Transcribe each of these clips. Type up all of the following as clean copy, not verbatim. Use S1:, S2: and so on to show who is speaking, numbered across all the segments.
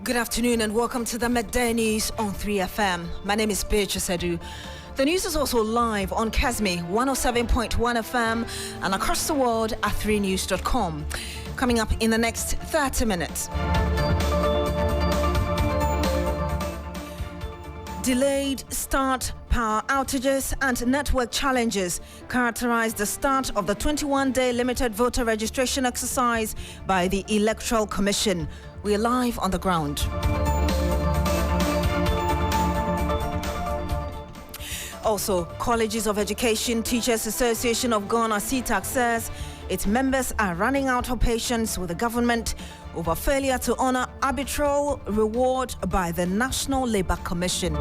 S1: Good afternoon and welcome to the Midday News on 3FM. My name is Beatrice Adu. The news is also live on Kasmi 107.1 FM and across the world at 3news.com. Coming up in the next 30 minutes. Delayed start, power outages and network challenges characterized the start of the 21-day limited voter registration exercise by the Electoral Commission. We're live on the ground. Also, Colleges of Education Teachers Association of Ghana CTAC says its members are running out of patience with the government over failure to honor arbitral reward by the National Labour Commission.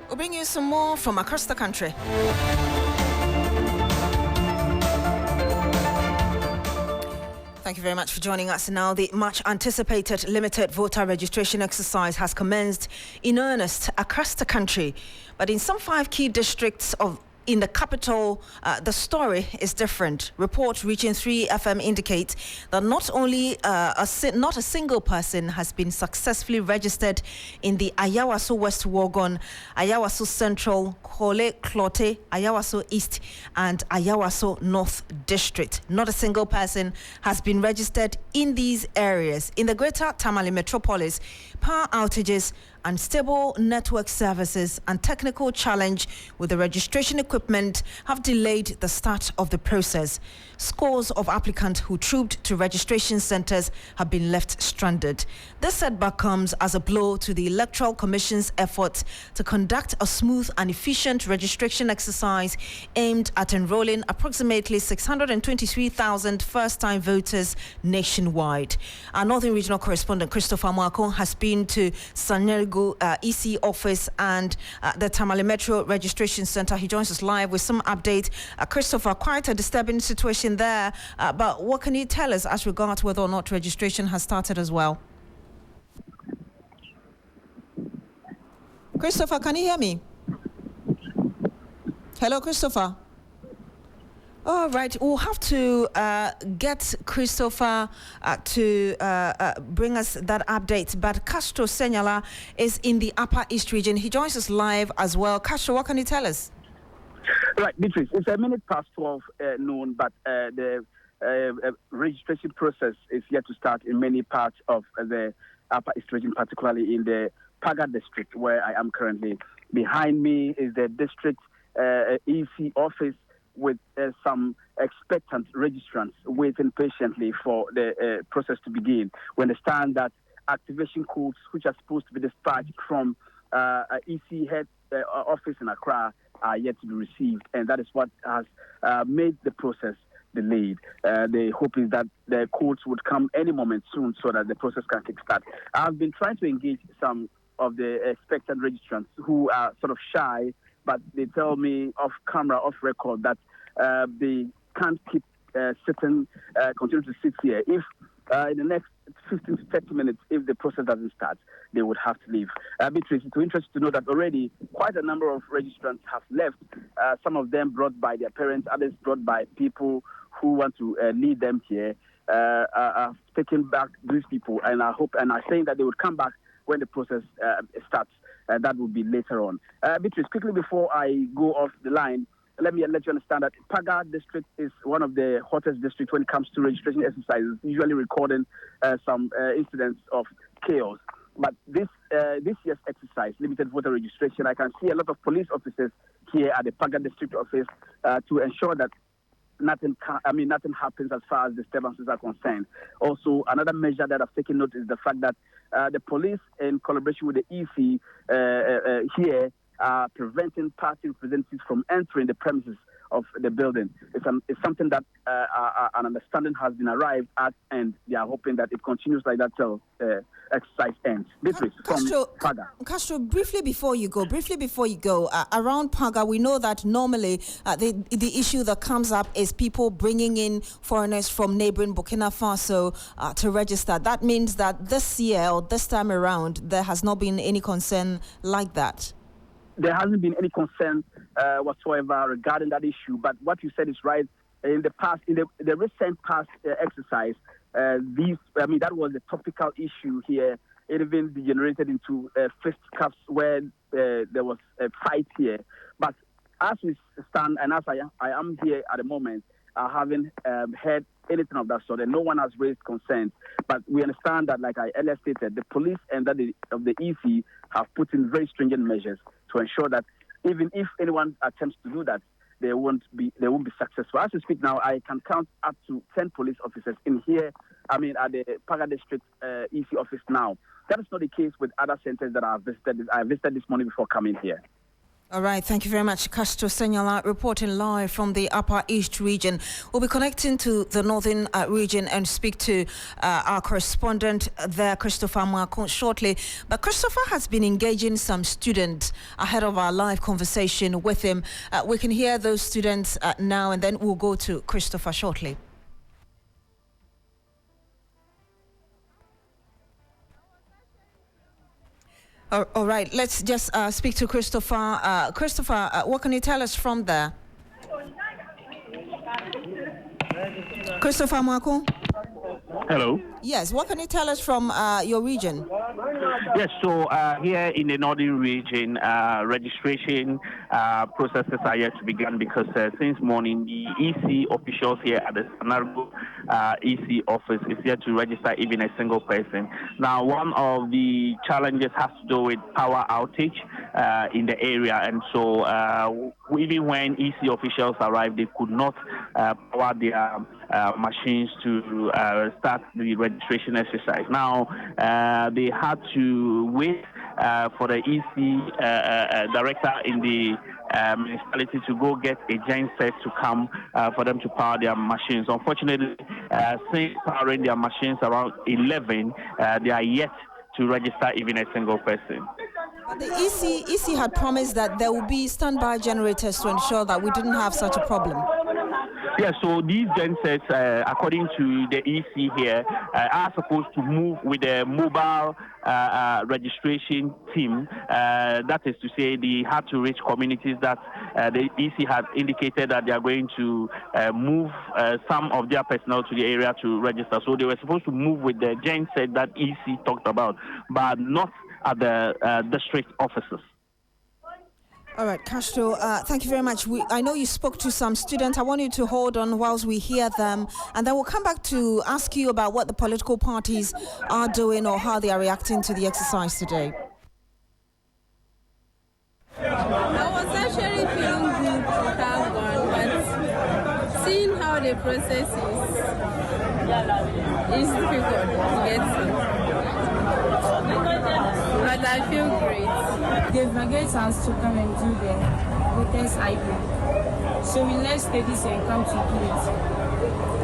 S1: We'll bring you some more from across the country. Thank you very much for joining us. Now, the much anticipated limited voter registration exercise has commenced in earnest across the country. But in some 5 key districts in the capital, the story is different. Reports reaching 3FM indicate that not only not a single person has been successfully registered in the Ayawaso West Wogon, Ayawaso Central, Kole Klote, Ayawaso East and Ayawaso North District. Not a single person has been registered in these areas. In the Greater Tamale Metropolis, power outages, unstable network services and technical challenge with the registration equipment have delayed the start of the process. Scores of applicants who trooped to registration centers have been left stranded. This setback comes as a blow to the Electoral Commission's efforts to conduct a smooth and efficient registration exercise aimed at enrolling approximately 623,000 first-time voters nationwide. Our Northern Regional Correspondent Christopher Marco has been to Sanyerigo EC office and the Tamale Metro Registration Center. He joins us live with some update. Christopher, quite a disturbing situation there, but what can you tell us as regards whether or not registration has started as well? Christopher, can you hear me? Hello, Christopher. All right, we'll have to get Christopher to bring us that update. But Castro Senyala is in the Upper East region. He joins us live as well. Castro, what can you tell us?
S2: Right, Beatrice, it's a minute past 12 noon, but the registration process is yet to start in many parts of the Upper East region, particularly in the Paga district, where I am currently. Behind me is the district EC office, with some expectant registrants waiting patiently for the process to begin. We understand that activation codes, which are supposed to be dispatched from EC head office in Accra, are yet to be received, and that is what has made the process delayed. The hope is that the codes would come any moment soon so that the process can kickstart. I've been trying to engage some of the expectant registrants who are sort of shy, but they tell me off camera, off record, that they can't keep continue to sit here. If in the next 15 to 30 minutes, if the process doesn't start, they would have to leave. Beatrice, it's interesting to know that already quite a number of registrants have left, some of them brought by their parents, others brought by people who want to lead them here. I've taken back these people and I hope and are saying that they would come back when the process starts. That will be later on. Beatrice, quickly before I go off the line, let me let you understand that Paga district is one of the hottest districts when it comes to registration exercises, usually recording some incidents of chaos. But this year's exercise, limited voter registration, I can see a lot of police officers here at the Paga district office to ensure that nothing happens as far as disturbances are concerned. Also, another measure that I've taken note is the fact that the police, in collaboration with the EC here, are preventing party representatives from entering the premises of the building. It's something that an understanding has been arrived at, and they are hoping that it continues like that till exercise ends. Beatrice, from Paga.
S1: Castro, briefly before you go, around Paga, we know that normally the issue that comes up is people bringing in foreigners from neighboring Burkina Faso to register. That means that this year or this time around, there has not been any concern like that.
S2: There hasn't been any concern whatsoever regarding that issue. But what you said is right. In the past, in the recent past exercise, that was a topical issue here. It even degenerated into fisticuffs where there was a fight here. But as we stand and as I am here at the moment, I haven't heard anything of that sort, and no one has raised concerns. But we understand that, like I earlier stated, the police and that of the EC have put in very stringent measures to ensure that even if anyone attempts to do that, they won't be successful. As we speak now, I can count up to 10 police officers in here. At the Paga District EC office now. That is not the case with other centers that I visited this morning before coming here.
S1: All right, thank you very much. Castro Senyala reporting live from the Upper East region. We'll be connecting to the Northern region and speak to our correspondent there, Christopher Mwakon, shortly. But Christopher has been engaging some students ahead of our live conversation with him. We can hear those students now, and then we'll go to Christopher shortly. All right, let's just speak to Christopher. Christopher, what can you tell us from there? Christopher Mwako?
S3: Hello.
S1: Yes, what can you tell us from your region?
S3: Yes, so here in the northern region, registration processes are yet to begin because since morning, the EC officials here at the Sanargo EC office is yet to register even a single person. Now, one of the challenges has to do with power outage in the area, and so even when EC officials arrived, they could not power their machines to start the registration exercise. Now, they had to wait for the EC director in the municipality to go get a genset to come for them to power their machines. Unfortunately, since powering their machines around 11, they are yet to register even a single person.
S1: But the EC had promised that there will be standby generators to ensure that we didn't have such a problem.
S3: Yeah, so these gensets, according to the EC here, are supposed to move with a mobile registration team. That is to say, they had to reach communities that the EC had indicated that they are going to move some of their personnel to the area to register. So they were supposed to move with the genset that EC talked about, but not at the district offices.
S1: All right, Castro, thank you very much. I know you spoke to some students. I want you to hold on whilst we hear them, and then we'll come back to ask you about what the political parties are doing or how they are reacting to the exercise today.
S4: I was actually feeling good to have one, but seeing how the process is difficult to get to. But I feel great.
S5: They've engaged us to come and do the voters ID. So we left studies and come to do it.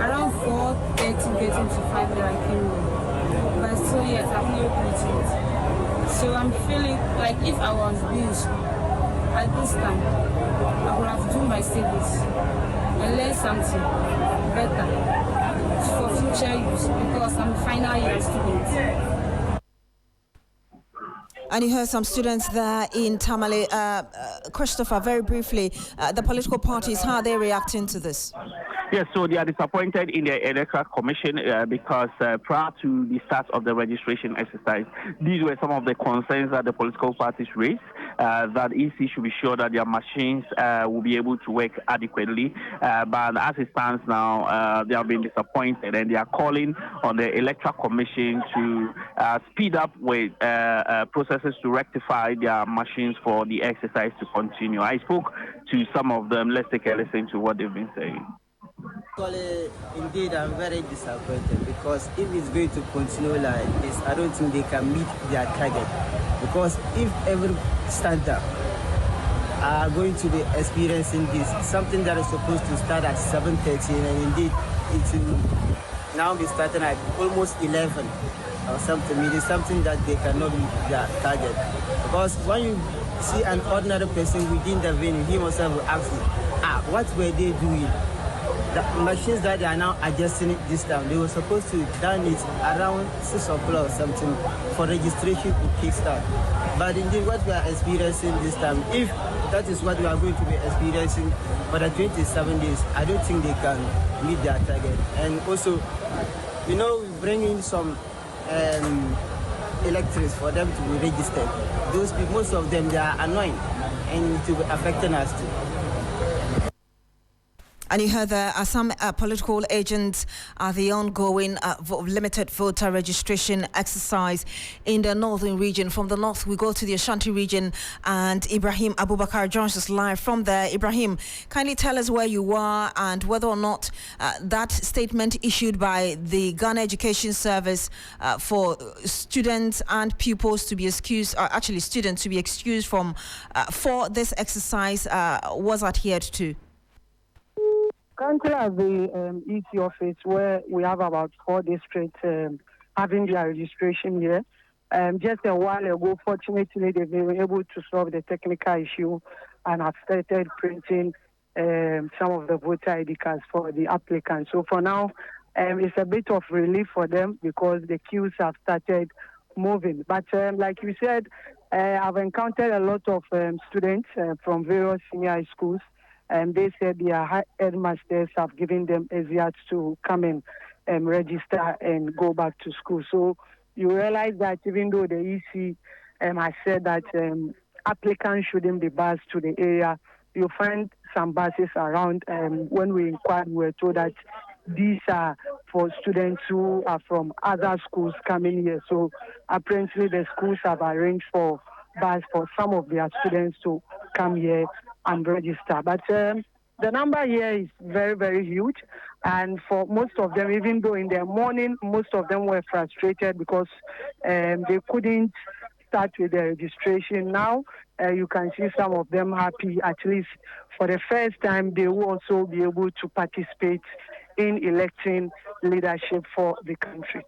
S5: Around 4:30 getting to 5 I came home. But still yet I've not reached it. So I'm feeling like if I was being at this time, I would have done my studies and learned something better for future use because I'm a final year student.
S1: And you heard some students there in Tamale. Christopher, very briefly, the political parties, how are they reacting to this?
S3: Yes, so they are disappointed in the Electoral Commission because prior to the start of the registration exercise, these were some of the concerns that the political parties raised, that EC should be sure that their machines will be able to work adequately. But as it stands now, they have been disappointed, and they are calling on the Electoral Commission to speed up with processes to rectify their machines for the exercise to continue. I spoke to some of them. Let's take a listen to what they've been saying.
S6: Indeed, I'm very disappointed because if it's going to continue like this, I don't think they can meet their target. Because if every standard are going to be experiencing this, something that is supposed to start at 7:30, and indeed it will now be starting at almost 11 or something. It is something that they cannot meet their target. Because when you see an ordinary person within the venue, he must have asked, what were they doing? The machines that they are now adjusting it this time, they were supposed to done it around 6 o'clock or something for registration to kickstart. But indeed, what we are experiencing this time, if that is what we are going to be experiencing for the 27 days, I don't think they can meet their target. And also, we bring in some electors for them to be registered. Those people, most of them, they are annoying and it will be affecting us too.
S1: And you heard there are some political agents at the ongoing limited voter registration exercise in the northern region. From the north, we go to the Ashanti region, and Ibrahim Abubakar joins us live from there. Ibrahim, kindly tell us where you are and whether or not that statement issued by the Ghana Education Service for students and pupils to be excused, or actually students to be excused from for this exercise was adhered to.
S7: Currently at the EC office, where we have about 4 districts having their registration here. Just a while ago, fortunately, they were able to solve the technical issue and have started printing some of the voter ID cards for the applicants. So for now, it's a bit of relief for them because the queues have started moving. But like you said, I've encountered a lot of students from various senior high schools. And they said their headmasters have given them easier to come and register and go back to school. So you realize that even though the EC has said that applicants shouldn't be bused to the area, you find some buses around. When we inquired, we were told that these are for students who are from other schools coming here. So apparently the schools have arranged for bus for some of their students to come here and register. But the number here is very, very huge. And for most of them, even though in the morning, most of them were frustrated because they couldn't start with the registration. Now, you can see some of them happy. At least for the first time, they will also be able to participate in electing leadership for the country.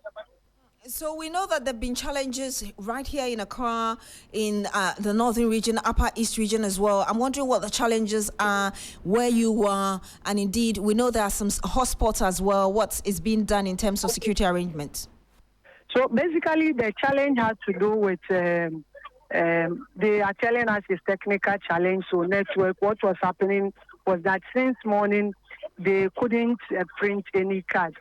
S1: So we know that there have been challenges right here in Accra, in the northern region, upper east region as well. I'm wondering what the challenges are, where you are, and indeed we know there are some hotspots as well. What is being done in terms of security arrangements?
S7: So basically the challenge has to do with, they are telling us it's technical challenge, so network. What was happening was that since morning they couldn't print any cards.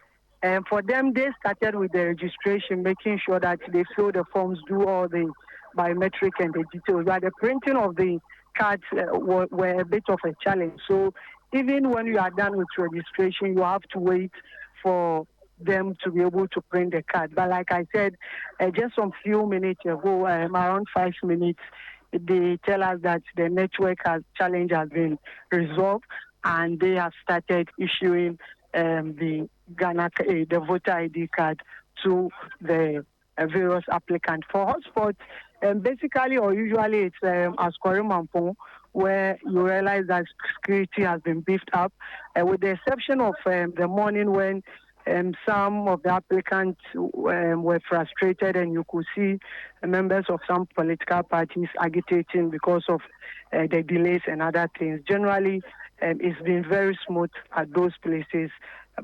S7: And for them, they started with the registration, making sure that they fill the forms, do all the biometric and the details. But the printing of the cards were a bit of a challenge. So even when you are done with registration, you have to wait for them to be able to print the card. But like I said, just some few minutes ago, around 5 minutes, they tell us that the network challenge has been resolved, and they have started issuing the Ghana, the voter ID card to the various applicants. For hotspots, basically or usually it's Askwari Mampong, where you realize that security has been beefed up, with the exception of the morning when some of the applicants were frustrated, and you could see members of some political parties agitating because of the delays and other things. Generally, it's been very smooth at those places,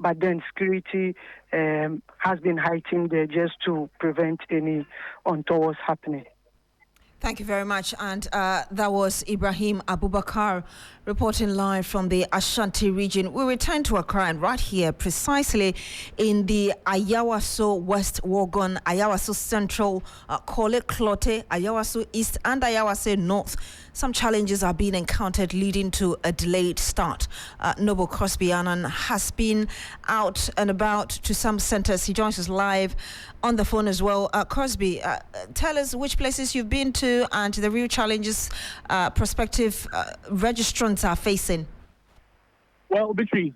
S7: but then security has been heightened there just to prevent any untowards happening.
S1: Thank you very much. And that was Ibrahim Abubakar reporting live from the Ashanti region. We return to Accra, and right here, precisely in the Ayawaso West Wogon, Ayawaso Central, Kole Klote, Ayawaso East, and Ayawaso North. Some challenges are being encountered, leading to a delayed start. Noble Crosby Annan has been out and about to some centers. He joins us live on the phone as well. Crosby, tell us which places you've been to and the real challenges prospective registrants are facing.
S8: Well, Beatrice,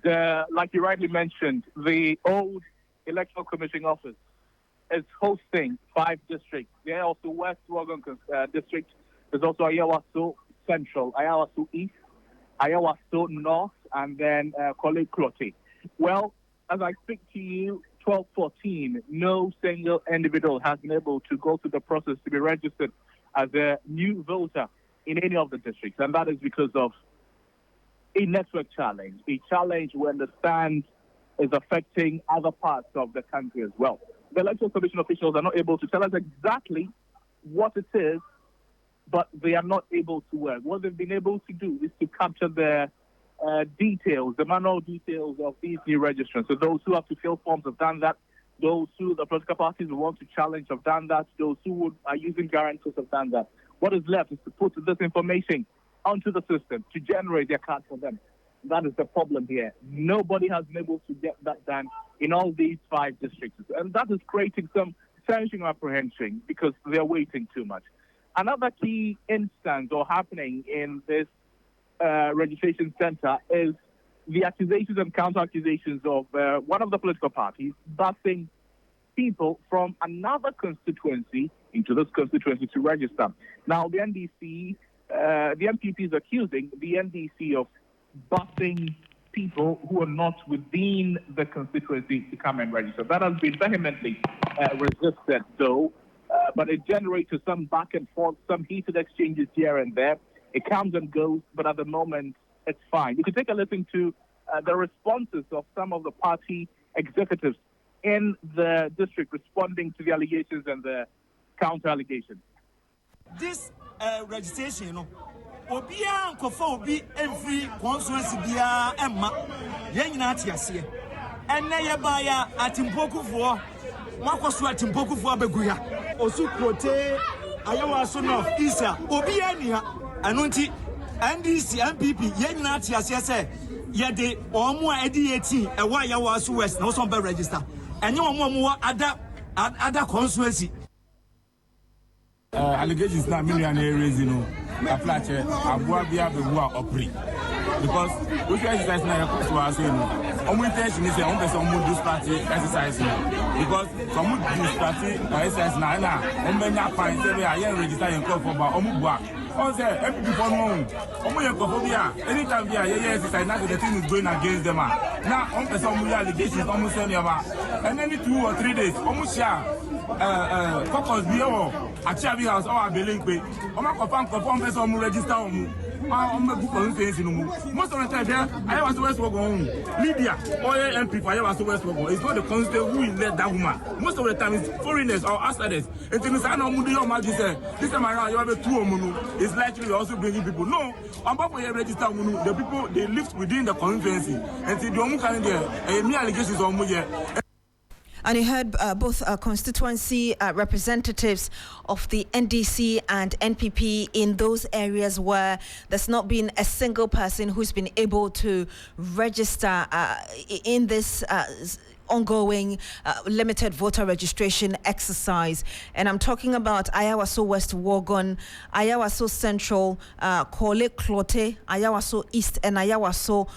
S8: like you rightly mentioned, the old Electoral Commission office is hosting 5 districts. There are also West Wogon district. There's also Ayawaso Central, Ayawaso East, Ayawaso North, and then Kole Klote. Well, as I speak to you, 12:14, no single individual has been able to go through the process to be registered as a new voter in any of the districts, and that is because of a network challenge, a challenge we understand is affecting other parts of the country as well. The Electoral Commission officials are not able to tell us exactly what it is, but they are not able to work. What they've been able to do is to capture the details, the manual details of these new registrants. So those who have to fill forms have done that. Those who, the political parties who want to challenge, have done that. Those who are using guarantors have done that. What is left is to put this information onto the system to generate their card for them. That is the problem here. Nobody has been able to get that done in all these 5 districts. And that is creating some tension or apprehension because they're waiting too much. Another key instance or happening in this registration center is the accusations and counter-accusations of one of the political parties busing people from another constituency into this constituency to register. Now, the NDC, the MPP is accusing the NDC of busing people who are not within the constituency to come and register. That has been vehemently resisted, though, but it generated some back and forth, some heated exchanges here and there. It comes and goes, but at the moment, it's fine. You can take a listen to the responses of some of the party executives in the district responding to the allegations and the counter-allegations.
S9: This registration, you know, Obia Kofo Obi every constituency bia Emma, Yenina Tiasie, and Nayabaya at Timpoku for Makosu at Timpoku for Beguya, Osu Kote, Ayawa son of Isa, Obiania, Anunti, NDC, MPP, Yenina Tiasie, Yade, or more Eddie 18, and why Yawas West, no some register, and no more other constituency.
S10: Allegations na millionaire raising no apply che aboa bia bewu a opri because we should exercise na your so as no omo intention is say on person omo do party exercise because some do party exercise na on benya fine say we are register your call for ba omo bua on say every before no omo your call for bia anytime bia exercise now the thing is going against them now on person omo allegations omo say me about and any 2 or 3 days omo share caucus be Achiavi house or Belinque. Oma confirm person register most of the time I was West Wogon. Lydia or MP I was West Wogon. It's not the constituent who is led that woman. Most of the time it's foreigners or outsiders. And things I know this time around you have a 2 Munu. It's likely you're also bringing people. No, I'm about to register Munu. The people they live within the constituency. And see the only kind of me allegations on Muye.
S1: And you heard both constituency representatives of the NDC and NPP in those areas where there's not been a single person who's been able to register in this ongoing limited voter registration exercise. And I'm talking about Ayawaso West Wogon, Ayawaso Central, Kole Klote, Ayawaso East, and Ayawaso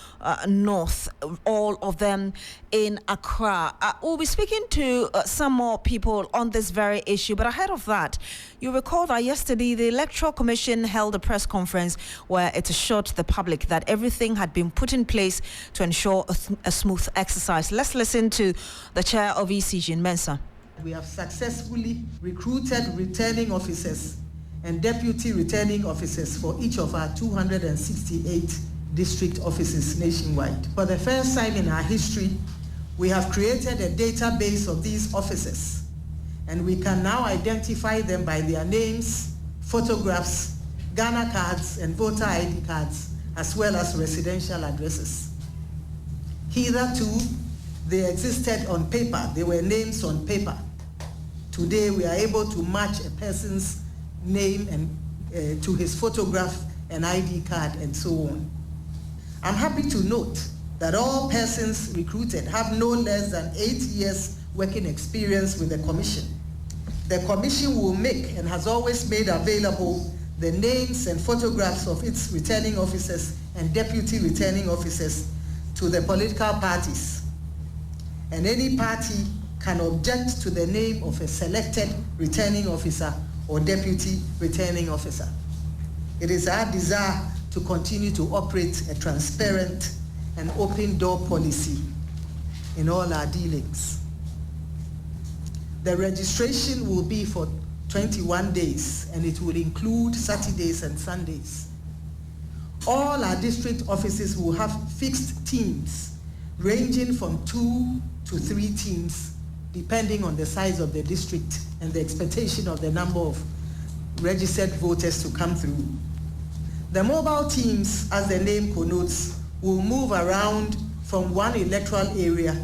S1: North, all of them in Accra. We'll be speaking to some more people on this very issue, but ahead of that, you recall that yesterday the Electoral Commission held a press conference where it assured the public that everything had been put in place to ensure a smooth exercise. Let's listen to the chair of ECG, Mensah.
S11: We have successfully recruited returning officers and deputy returning officers for each of our 268 district offices nationwide. For the first time in our history, we have created a database of these officers, and we can now identify them by their names, photographs, Ghana cards, and voter ID cards, as well as residential addresses. Hitherto, they existed on paper. They were names on paper. Today, we are able to match a person's name and to his photograph and ID card and so on. I'm happy to note that all persons recruited have no less than 8 years working experience with the Commission. The Commission will make and has always made available the names and photographs of its returning officers and deputy returning officers to the political parties. And any party can object to the name of a selected returning officer or deputy returning officer. It is our desire to continue to operate a transparent and open door policy in all our dealings. The registration will be for 21 days, and it will include Saturdays and Sundays. All our district offices will have fixed teams ranging from 2 to 3 teams, depending on the size of the district and the expectation of the number of registered voters to come through. The mobile teams, as the name connotes, will move around from one electoral area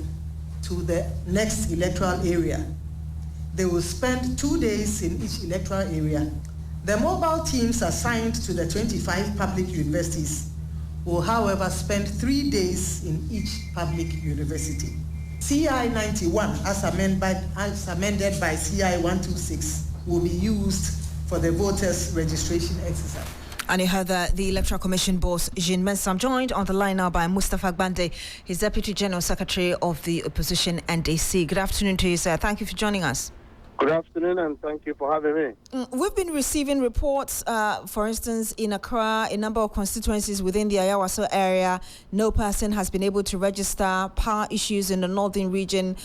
S11: to to the next electoral area. They will spend 2 days in each electoral area. The mobile teams assigned to the 25 public universities will, however, spend 3 days in each public university. CI 91, as amended by CI 126, will be used for the voters' registration exercise.
S1: And you heard that the Electoral Commission boss, Jean Mensah. I'm joined on the line now by Mustafa Gbande, his Deputy General Secretary of the Opposition NDC. Good afternoon to you, sir. Thank you for joining us.
S12: Good afternoon, and thank you for having me.
S1: We've been receiving reports, for instance, in Accra, a number of constituencies within the Ayawaso area, no person has been able to register. Power issues in the northern region.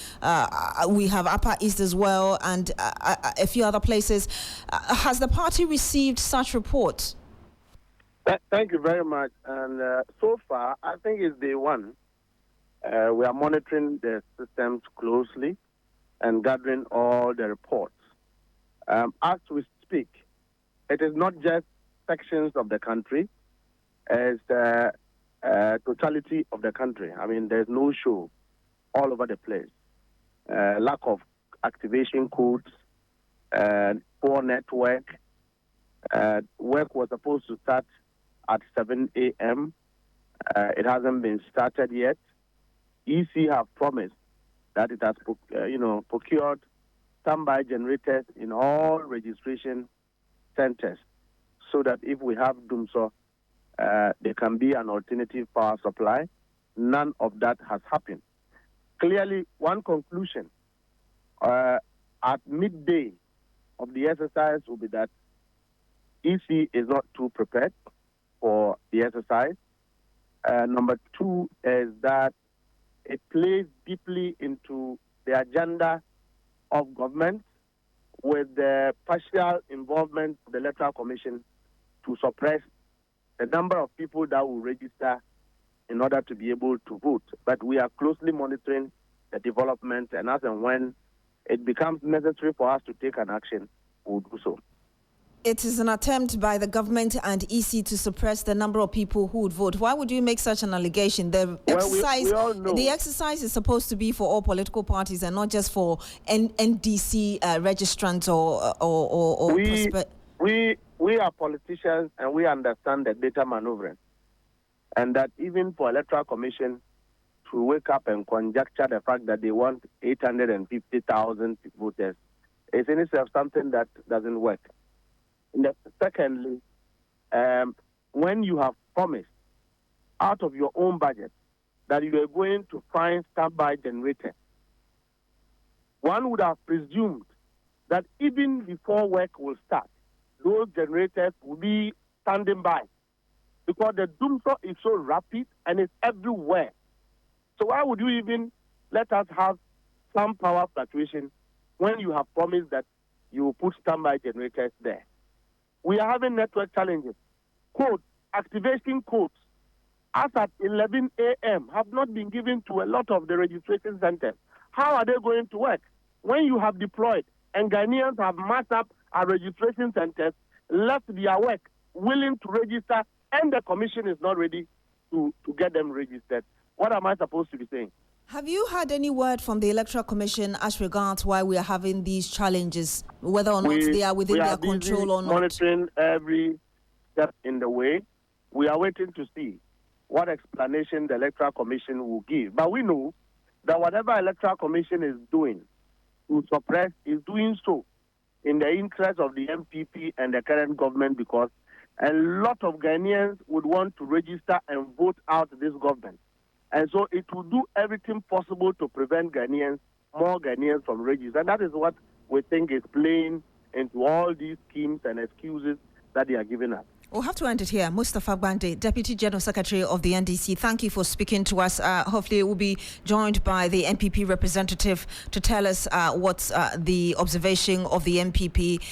S1: We have Upper East as well, and a few other places. Has the party received such reports?
S12: Thank you very much. And so far, I think it's day one. We are monitoring the systems closely and gathering all the reports. As we speak, it is not just sections of the country, it's the totality of the country. I mean, there's no show all over the place. Lack of activation codes, poor network. Work was supposed to start at 7 a.m. It hasn't been started yet. EC have promised that it has, procured standby generators in all registration centers, so that if we have DUMSO, there can be an alternative power supply. None of that has happened. Clearly, one conclusion at midday of the exercise will be that EC is not too prepared for the exercise. Number two is that it plays deeply into the agenda of government with the partial involvement of the Electoral Commission to suppress the number of people that will register in order to be able to vote. But we are closely monitoring the development, and as and when it becomes necessary for us to take an action, we'll do so.
S1: It is an attempt by the government and EC to suppress the number of people who would vote. Why would you make such an allegation? The exercise is supposed to be for all political parties and not just for NDC registrants or
S12: we are politicians, and we understand the data maneuvering, and that even for Electoral Commission to wake up and conjecture the fact that they want 850,000 voters is in itself something that doesn't work. Secondly, when you have promised out of your own budget that you are going to find standby generators, one would have presumed that even before work will start, those generators will be standing by, because the DUMSO is so rapid and it's everywhere. So why would you even let us have some power fluctuation when you have promised that you will put standby generators there? We are having network challenges. Codes, activation codes, as at 11 a.m., have not been given to a lot of the registration centers. How are they going to work? When you have deployed and Ghanaians have massed up our registration centers, left their work, willing to register, and the commission is not ready to get them registered, what am I supposed to be saying?
S1: Have you had any word from the Electoral Commission as regards why we are having these challenges, whether or not they are within their control or not?
S12: Monitoring every step in the way. We are waiting to see what explanation the Electoral Commission will give. But we know that whatever Electoral Commission is doing to suppress is doing so in the interest of the MPP and the current government, because a lot of Ghanaians would want to register and vote out this government. And so it will do everything possible to prevent more Ghanaians from registering. And that is what we think is playing into all these schemes and excuses that they are giving us.
S1: We'll have to end it here. Mustafa Gbande, Deputy General Secretary of the NDC, thank you for speaking to us. Hopefully we'll be joined by the MPP representative to tell us what's the observation of the MPP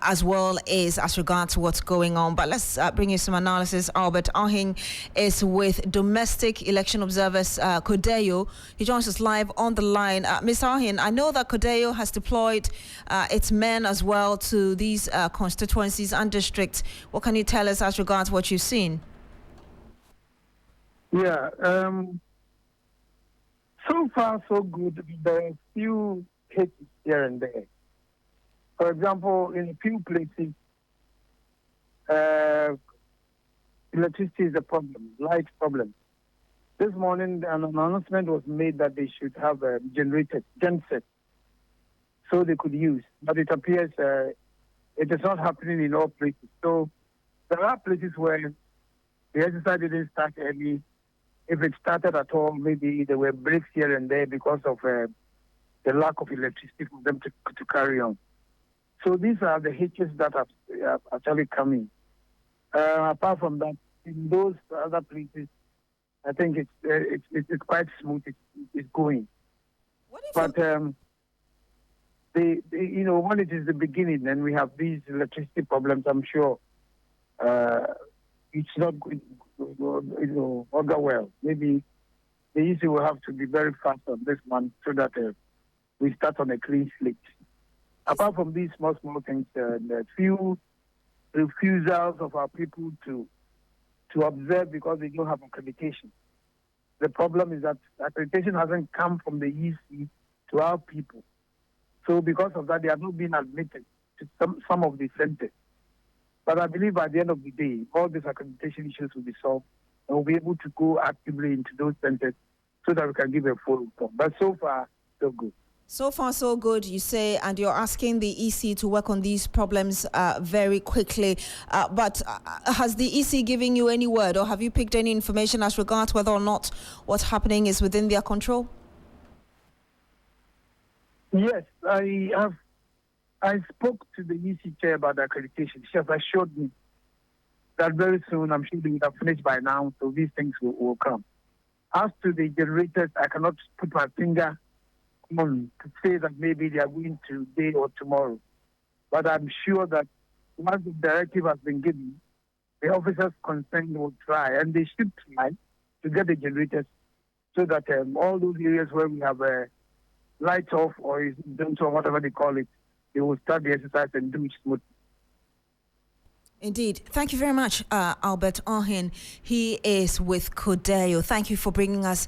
S1: as well as regards to what's going on. But let's bring you some analysis. Albert Ahin is with domestic election observers Kodeyo. He joins us live on the line. Ms. Ahin, I know that Kodeyo has deployed its men as well to these constituencies and districts. What can you tell us as regards what you've seen?
S13: Yeah. So far, so good. There are a few hits here and there. For example, in a few places, electricity is a problem, light problem. This morning, an announcement was made that they should have a genset, so they could use. But it appears it is not happening in all places. So there are places where the exercise didn't start early. If it started at all, maybe there were breaks here and there because of the lack of electricity for them to carry on. So these are the hitches that have actually come in. Apart from that, in those other places, I think it's quite smooth. It's going. But when it is the beginning and we have these electricity problems, I'm sure it's not going to go well. Maybe the EC will have to be very fast on this month so that we start on a clean slate. Apart from these small things, the few refusals of our people to observe because they don't have accreditation. The problem is that accreditation hasn't come from the EC to our people. So because of that, they have not been admitted to some of the centers. But I believe by the end of the day, all these accreditation issues will be solved and we'll be able to go actively into those centers so that we can give a full report. But so far, so good.
S1: So far, so good, you say, and you're asking the EC to work on these problems very quickly. But has the EC given you any word or have you picked any information as regards whether or not what's happening is within their control?
S13: Yes, I spoke to the EC chair about the accreditation. She has assured me that very soon, I'm sure they would have finished by now, so these things will come. As to the generators, I cannot put my finger on to say that maybe they are going today or tomorrow. But I'm sure that once the directive has been given, the officers concerned will try, and they should try to get the generators so that all those areas where we have lights off or don't or whatever they call it, they will start the exercise and do it smoothly.
S1: Indeed. Thank you very much, Albert Ohin. He is with Kodeo. Thank you for bringing us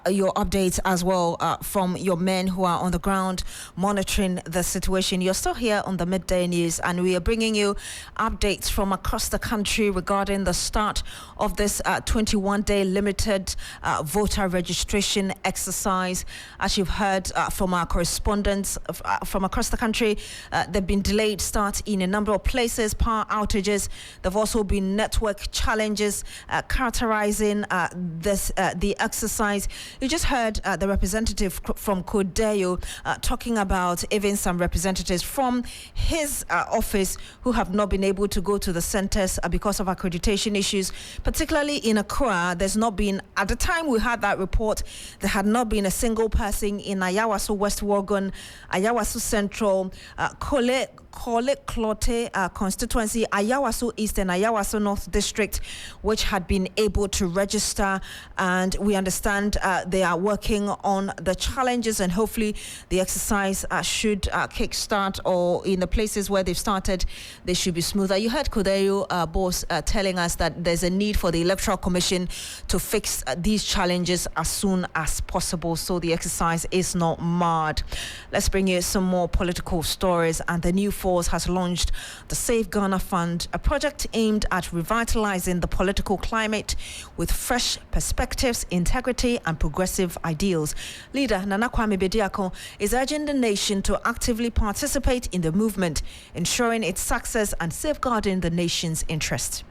S1: your updates as well from your men who are on the ground monitoring the situation. You're still here on the Midday News, and we are bringing you updates from across the country regarding the start of this 21-day limited voter registration exercise. As you've heard from our correspondents from across the country, there have been delayed starts in a number of places, outages. There have also been network challenges characterizing the exercise. You just heard the representative from Kodeo talking about even some representatives from his office who have not been able to go to the centers because of accreditation issues, particularly in Accra. There's not been, at the time we had that report, there had not been a single person in Ayawaso West Wuogon, Ayawaso Central, Kole Klote constituency, Ayawaso East and Ayawaso North District, which had been able to register, and we understand they are working on the challenges, and hopefully the exercise should kickstart, or in the places where they've started, they should be smoother. You heard Kodeo boss telling us that there's a need for the Electoral Commission to fix these challenges as soon as possible so the exercise is not marred. Let's bring you some more political stories. And the new force has launched the Save Ghana Fund, a project aimed at revitalizing the political climate with fresh perspectives, integrity and progressive ideals. Leader Nana Kwame Bediako is urging the nation to actively participate in the movement, ensuring its success and safeguarding the nation's interest.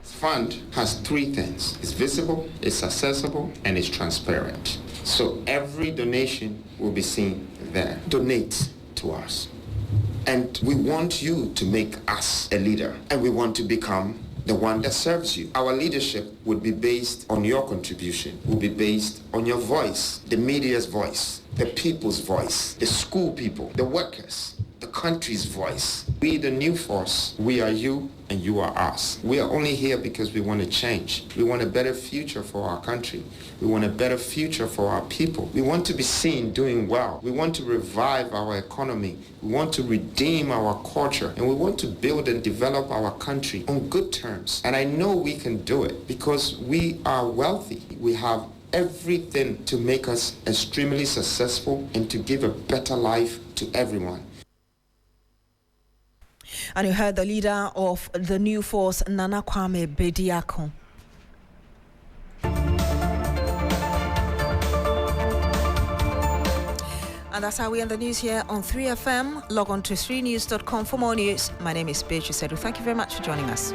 S14: This fund has three things. It's visible, it's accessible, and it's transparent. So every donation will be seen there. Donate to us. And we want you to make us a leader, and we want to become the one that serves you. Our leadership would be based on your contribution, will be based on your voice, the media's voice, the people's voice, the school people, the workers, the country's voice. We, the new force, we are you and you are us. We are only here because we want to change. We want a better future for our country. We want a better future for our people. We want to be seen doing well. We want to revive our economy. We want to redeem our culture. And we want to build and develop our country on good terms. And I know we can do it because we are wealthy. We have everything to make us extremely successful and to give a better life to everyone.
S1: And you heard the leader of the new force, Nana Kwame Bediako. And that's how we end the news here on 3FM. Log on to 3news.com for more news. My name is Beatrice Adu. Thank you very much for joining us.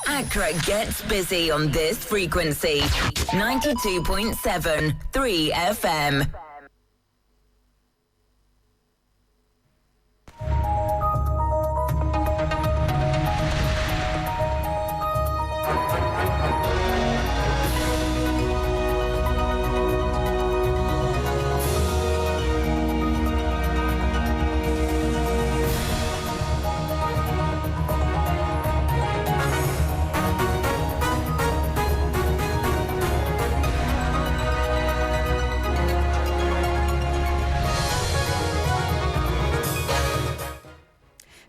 S15: Accra gets busy on this frequency. 92.7 3FM.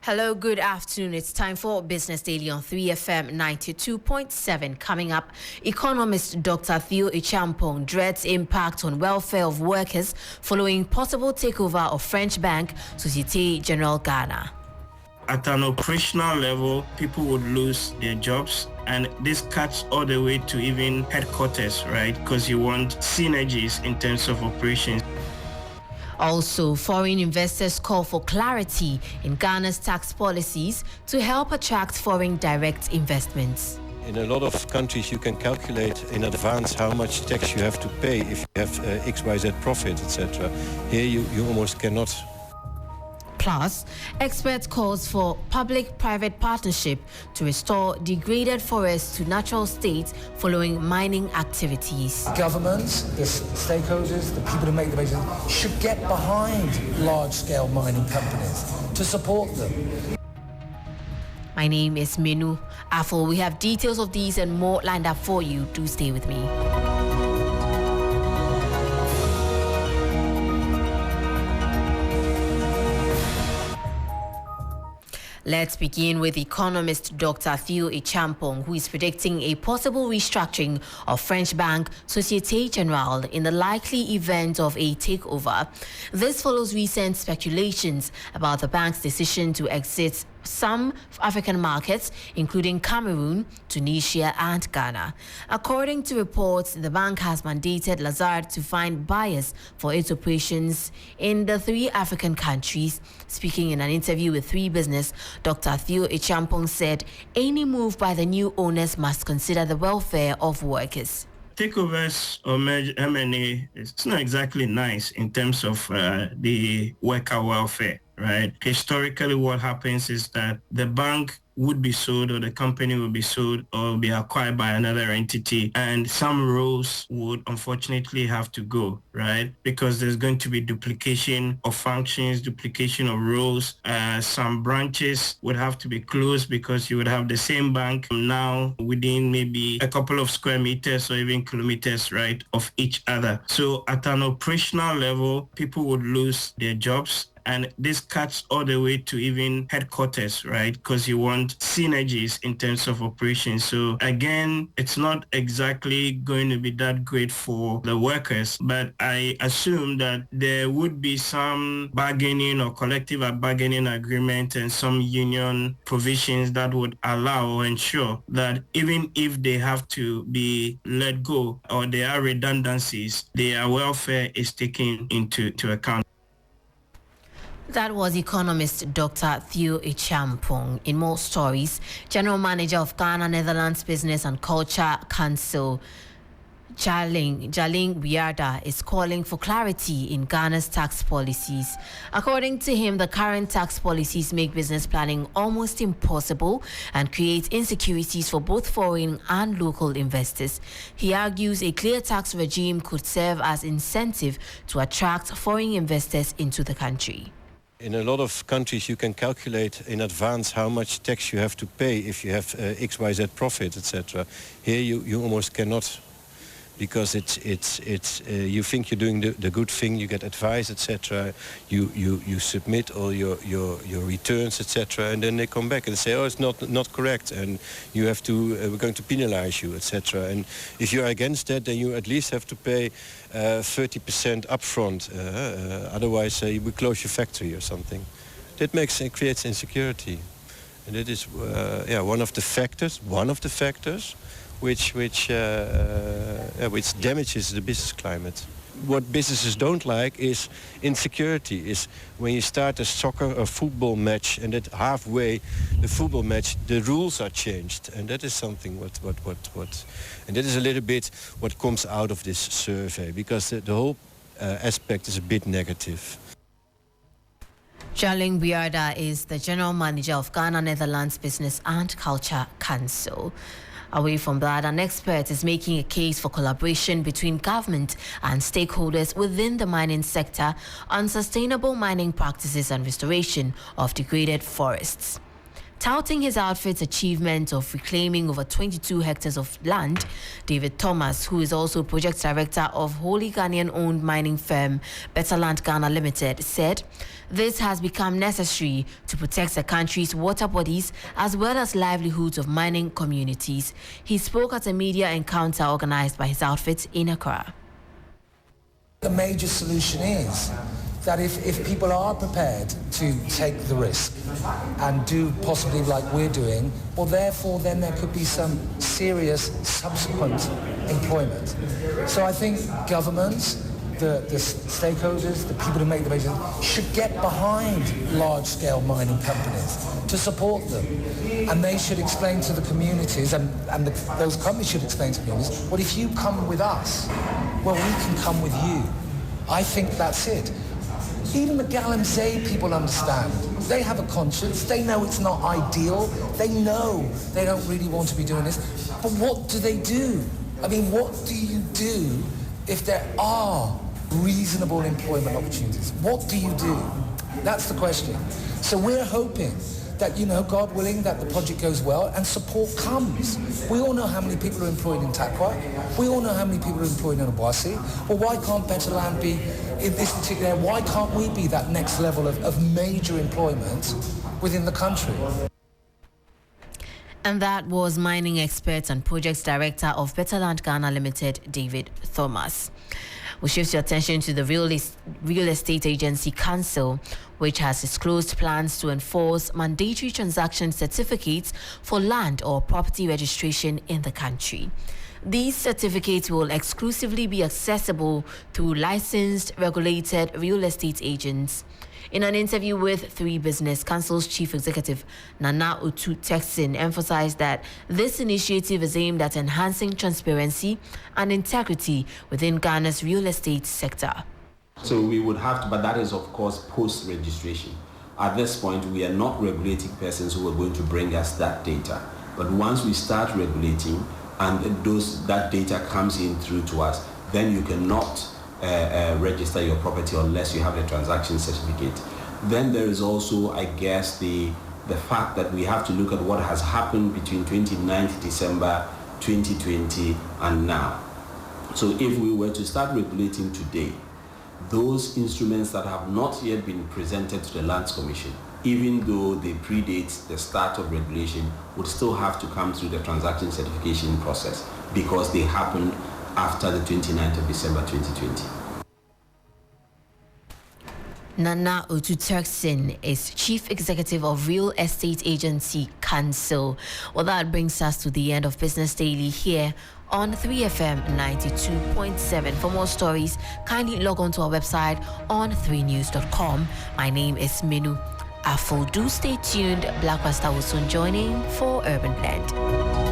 S16: Hello, good afternoon. It's time for Business Daily on 3FM 92.7. Coming up, economist Dr. Theo Ichampong dreads impact on welfare of workers following possible takeover of French bank Société Générale Ghana.
S17: At an operational level, people would lose their jobs, and this cuts all the way to even headquarters, right? Because you want synergies in terms of operations.
S16: Also, foreign investors call for clarity in Ghana's tax policies to help attract foreign direct investments.
S18: In a lot of countries, you can calculate in advance how much tax you have to pay if you have XYZ profit, etc. Here, you almost cannot.
S16: Plus, expert calls for public-private partnership to restore degraded forests to natural states following mining activities.
S19: Governments, the stakeholders, the people who make the decisions should get behind large-scale mining companies to support them.
S16: My name is Minu Afol. We have details of these and more lined up for you. Do stay with me. Let's begin with economist Dr. Theo Ichampong, who is predicting a possible restructuring of French bank Société Générale in the likely event of a takeover. This follows recent speculations about the bank's decision to exit some African markets, including Cameroon, Tunisia, and Ghana. According to reports, the bank has mandated Lazard to find buyers for its operations in the three African countries. Speaking in an interview with 3 Business, Dr. Theo Ichampong said any move by the new owners must consider the welfare of workers.
S17: Takeovers or M&A, it's not exactly nice in terms of the worker welfare, right? Historically, what happens is that the bank would be sold or the company will be sold or be acquired by another entity, and some roles would unfortunately have to go, right? Because there's going to be duplication of functions, duplication of roles. Some branches would have to be closed because you would have the same bank now within maybe a couple of square meters or even kilometers, right, of each other. So at an operational level, people would lose their jobs. And this cuts all the way to even headquarters, right? Because you want synergies in terms of operations. So again, it's not exactly going to be that great for the workers, but I assume that there would be some bargaining or collective bargaining agreement and some union provisions that would allow or ensure that even if they have to be let go or there are redundancies, their welfare is taken into account.
S16: That was economist Dr. Theo Ichampong. In more stories, General Manager of Ghana Netherlands Business and Culture Council, Jaling Biarda, is calling for clarity in Ghana's tax policies. According to him, the current tax policies make business planning almost impossible and create insecurities for both foreign and local investors. He argues a clear tax regime could serve as incentive to attract foreign investors into the country.
S18: In a lot of countries, you can calculate in advance how much tax you have to pay if you have XYZ profit, etc. Here, you almost cannot, because you think you're doing the good thing, you get advice, etc. You submit all your returns, etc. And then they come back and say, oh, it's not correct, and you have to we're going to penalize you, etc. And if you're against that, then you at least have to pay 30% upfront. Otherwise, you will close your factory or something. That creates insecurity, and it is one of the factors which damages the business climate. What businesses don't like is insecurity, is when you start a soccer or football match and that halfway the football match, the rules are changed. And that is something what and that is a little bit what comes out of this survey, because the whole aspect is a bit negative.
S16: Charling Biarda is the General Manager of Ghana Netherlands Business and Culture Council. Away from that, an expert is making a case for collaboration between government and stakeholders within the mining sector on sustainable mining practices and restoration of degraded forests. Touting his outfit's achievement of reclaiming over 22 hectares of land, David Thomas, who is also project director of wholly Ghanaian-owned mining firm Better Land Ghana Limited, said this has become necessary to protect the country's water bodies as well as livelihoods of mining communities. He spoke at a media encounter organized by his outfit in Accra.
S19: The major solution is that if people are prepared to take the risk and do possibly like we're doing, well, therefore, then there could be some serious subsequent employment. So I think governments, the stakeholders, the people who make the decisions, should get behind large-scale mining companies to support them. And they should explain to the communities, and those companies should explain to communities, well, if you come with us, well, we can come with you. I think that's it. Even the Galamsey people understand. They have a conscience. They know it's not ideal. They know they don't really want to be doing this. But what do they do? I mean, what do you do if there are reasonable employment opportunities? What do you do? That's the question. So we're hoping that, God willing, that the project goes well and support comes. We all know how many people are employed in Takwa. We all know how many people are employed in Obuasi. Well, why can't Better Land be in this particular area? Why can't we be that next level of major employment within the country?
S16: And that was mining expert and projects director of Better Land Ghana Limited, David Thomas. We shift your attention to the Real Estate Agency Council, which has disclosed plans to enforce mandatory transaction certificates for land or property registration in the country. These certificates will exclusively be accessible through licensed, regulated real estate agents. In an interview with 3 Business, Council's Chief Executive Nana Otu Texin emphasized that this initiative is aimed at enhancing transparency and integrity within Ghana's real estate sector.
S20: So we would have to, but that is of course post-registration. At this point, we are not regulating persons who are going to bring us that data. But once we start regulating and that data comes in through to us, then you cannot register your property unless you have a transaction certificate. Then there is also, I guess, the fact that we have to look at what has happened between 29th December 2020 and now. So if we were to start regulating today, those instruments that have not yet been presented to the Lands Commission, even though they predate the start of regulation, would still have to come through the transaction certification process because they happened after the 29th of December 2020.
S16: Nana Otu Texin is Chief Executive of Real Estate Agency Council. Well, that brings us to the end of Business Daily here on 3FM 92.7. For more stories, kindly log on to our website on 3news.com. My name is Minu Afo. Do stay tuned. Black Master will soon join in for Urban Blend.